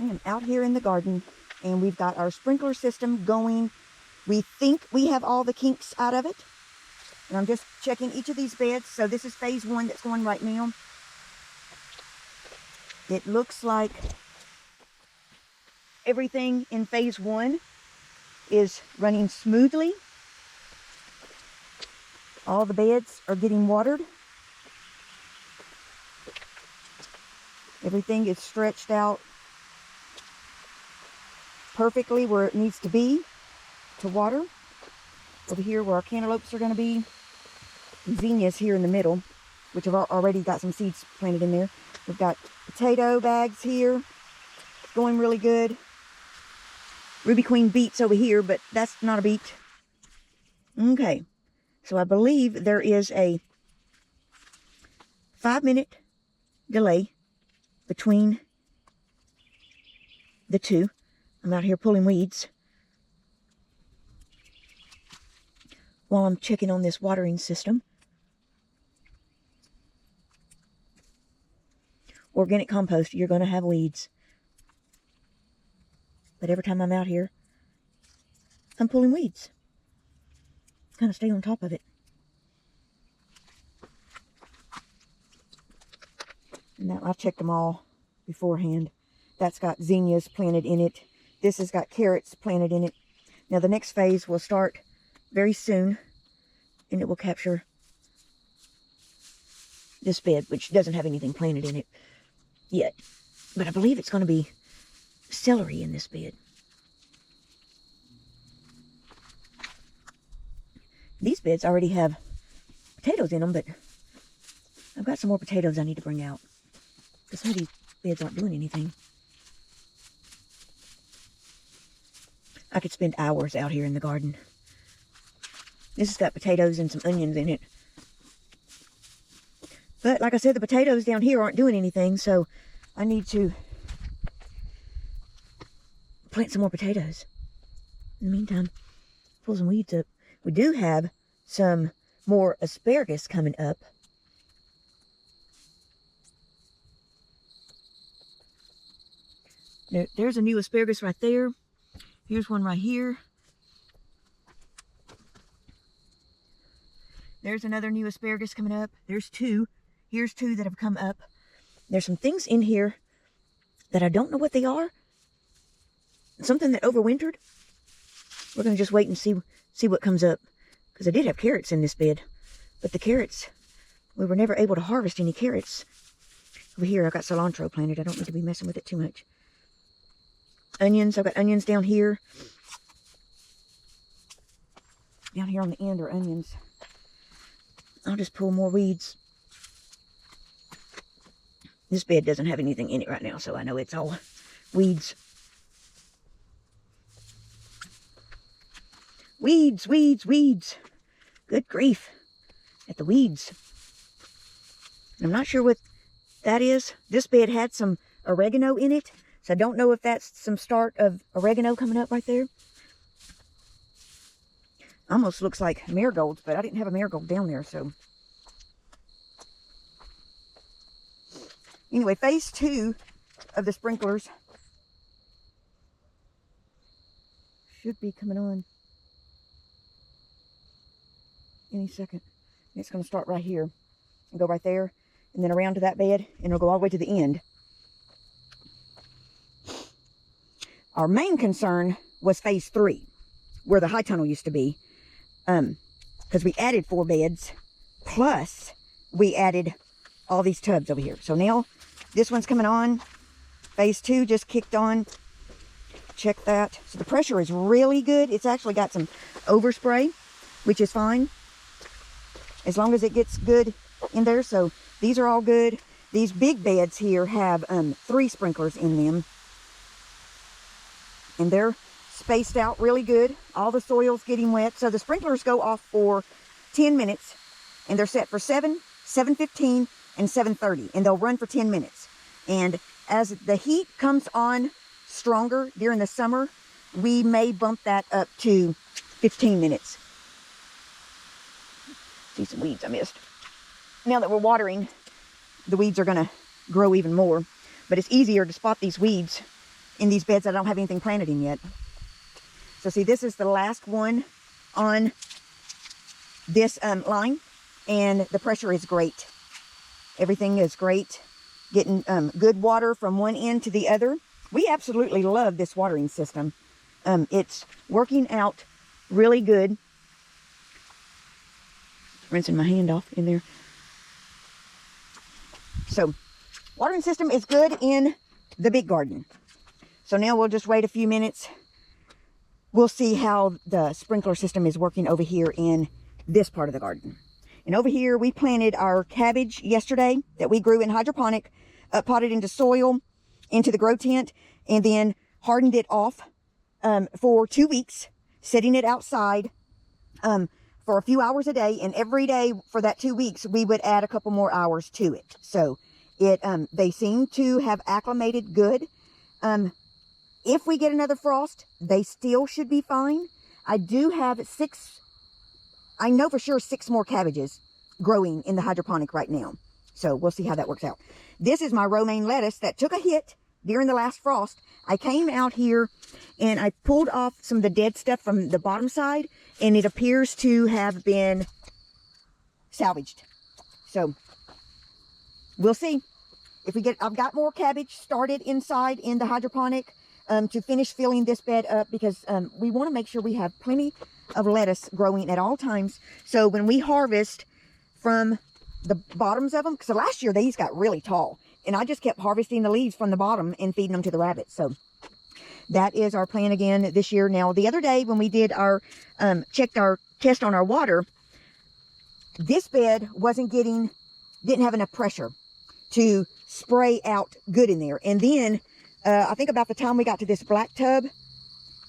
I am out here in the garden, and we've got our sprinkler system going. We think we have all the kinks out of it. And I'm just checking each of these beds. So this is phase 1 that's going right now. It looks like everything in phase 1 is running smoothly. All the beds are getting watered. Everything is stretched out perfectly where it needs to be to water. Over here where our cantaloupes are going to be. Zinnias here in the middle, which have already got some seeds planted in there. We've got potato bags here. It's going really good. Ruby Queen beets over here, but that's not a beet. Okay. So I believe there is a 5-minute delay between the two. I'm out here pulling weeds while I'm checking on this watering system. Organic compost, you're going to have weeds. But every time I'm out here, I'm pulling weeds. Kind of stay on top of it. And now I've checked them all beforehand. That's got zinnias planted in it. This has got carrots planted in it. Now the next phase will start very soon, and it will capture this bed, which doesn't have anything planted in it yet. But I believe it's going to be celery in this bed. These beds already have potatoes in them, but I've got some more potatoes I need to bring out, because some of these beds aren't doing anything. I could spend hours out here in the garden. This has got potatoes and some onions in it. But like I said, the potatoes down here aren't doing anything, so I need to plant some more potatoes. In the meantime, pull some weeds up. We do have some more asparagus coming up. There's a new asparagus right there. Here's one right here. There's another new asparagus coming up. There's 2. Here's 2 that have come up. There's some things in here that I don't know what they are. Something that overwintered. We're going to just wait and see what comes up. Because I did have carrots in this bed. But the carrots, we were never able to harvest any carrots. Over here, I've got cilantro planted. I don't need to be messing with it too much. Onions, I've got onions down here. Down here on the end are onions. I'll just pull more weeds. This bed doesn't have anything in it right now, so I know it's all weeds. Weeds, weeds, weeds. Good grief at the weeds. And I'm not sure what that is. This bed had some oregano in it, so I don't know if that's some start of oregano coming up right there. Almost looks like marigolds, but I didn't have a marigold down there, so. Anyway, phase 2 of the sprinklers should be coming on any second. It's going to start right here and go right there and then around to that bed, and it'll go all the way to the end. Our main concern was phase 3, where the high tunnel used to be, because we added 4 beds, plus we added all these tubs over here. So now this one's coming on. Phase 2 just kicked on. Check that. So the pressure is really good. It's actually got some overspray, which is fine, as long as it gets good in there. So these are all good. These big beds here have 3 sprinklers in them, and they're spaced out really good. All the soil's getting wet. So the sprinklers go off for 10 minutes, and they're set for 7, 7:15, and 7:30, and they'll run for 10 minutes. And as the heat comes on stronger during the summer, we may bump that up to 15 minutes. See some weeds I missed. Now that we're watering, the weeds are going to grow even more, but it's easier to spot these weeds in these beds I don't have anything planted in yet. So see, this is the last one on this line, and the pressure is great. Everything is great. Getting good water from one end to the other. We absolutely love this watering system. It's working out really good. Rinsing my hand off in there. So, watering system is good in the big garden. So now we'll just wait a few minutes. We'll see how the sprinkler system is working over here in this part of the garden. And over here, we planted our cabbage yesterday that we grew in hydroponic, potted into soil, into the grow tent, and then hardened it off for 2 weeks, setting it outside for a few hours a day. And every day for that 2 weeks, we would add a couple more hours to it. So they seem to have acclimated good. If we get another frost, they still should be fine. I do have 6, I know for sure 6 more cabbages growing in the hydroponic right now. So we'll see how that works out. This is my romaine lettuce that took a hit during the last frost. I came out here and I pulled off some of the dead stuff from the bottom side, and it appears to have been salvaged. So we'll see if we get, I've got more cabbage started inside in the hydroponic to finish filling this bed up, because we want to make sure we have plenty of lettuce growing at all times. So when we harvest from the bottoms of them, because last year these got really tall, and I just kept harvesting the leaves from the bottom and feeding them to the rabbits. So that is our plan again this year. Now, the other day when we did our, checked our test on our water, this bed didn't have enough pressure to spray out good in there. And then, I think about the time we got to this black tub,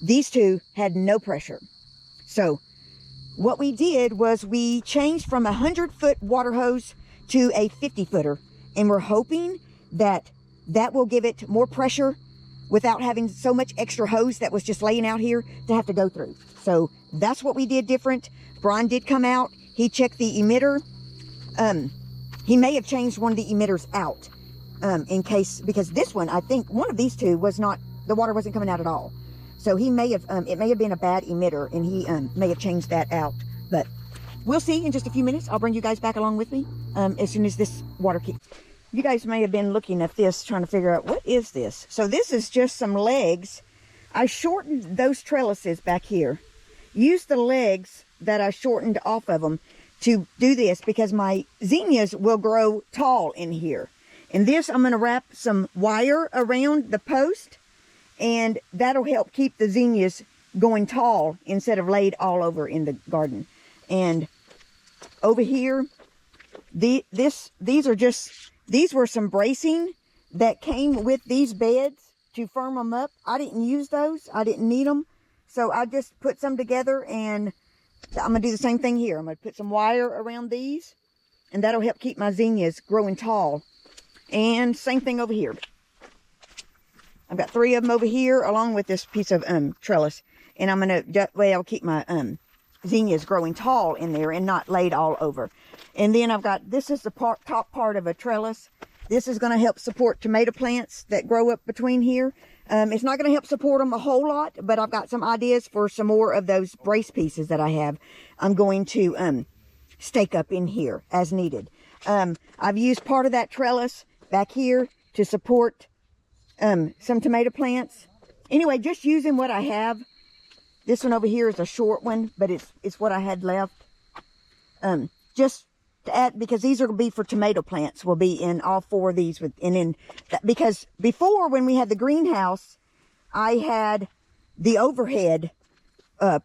these two had no pressure. So what we did was we changed from a 100-foot water hose to a 50-footer. And we're hoping that that will give it more pressure without having so much extra hose that was just laying out here to have to go through. So that's what we did different. Brian did come out. He checked the emitter. He may have changed one of the emitters out in case, because this one, I think one of these two was not, the water wasn't coming out at all. So he may have, it may have been a bad emitter, and he may have changed that out. But we'll see in just a few minutes. I'll bring you guys back along with me as soon as this water keeps. You guys may have been looking at this, trying to figure out, what is this? So this is just some legs. I shortened those trellises back here. Used the legs that I shortened off of them to do this, because my zinnias will grow tall in here. And this, I'm going to wrap some wire around the post, and that'll help keep the zinnias going tall instead of laid all over in the garden. And over here, these were some bracing that came with these beds to firm them up. I didn't use those. I didn't need them. So I just put some together, and I'm going to do the same thing here. I'm going to put some wire around these, and that'll help keep my zinnias growing tall. And same thing over here. I've got 3 of them over here along with this piece of trellis. And I'm going to, that way I'll keep my zinnias growing tall in there and not laid all over. And then I've got, this is the top part of a trellis. This is going to help support tomato plants that grow up between here. It's not going to help support them a whole lot, but I've got some ideas for some more of those brace pieces that I have. I'm going to stake up in here as needed. I've used part of that trellis back here to support some tomato plants. Anyway, just using what I have. This one over here is a short one, but it's what I had left. Just to add, because these are going to be for tomato plants, will be in all 4 of these. Because before, when we had the greenhouse, I had the overhead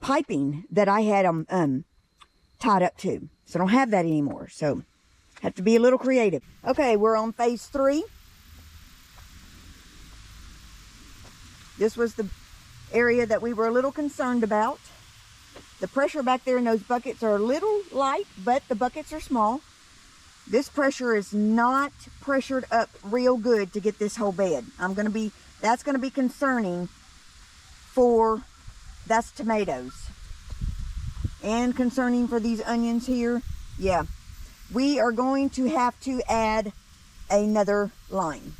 piping that I had them tied up to. So I don't have that anymore. So have to be a little creative. Okay, we're on phase 3. This was the area that we were a little concerned about. The pressure back there in those buckets are a little light, but the buckets are small. This pressure is not pressured up real good to get this whole bed. That's going to be concerning for, that's tomatoes. And concerning for these onions here. Yeah. We are going to have to add another line.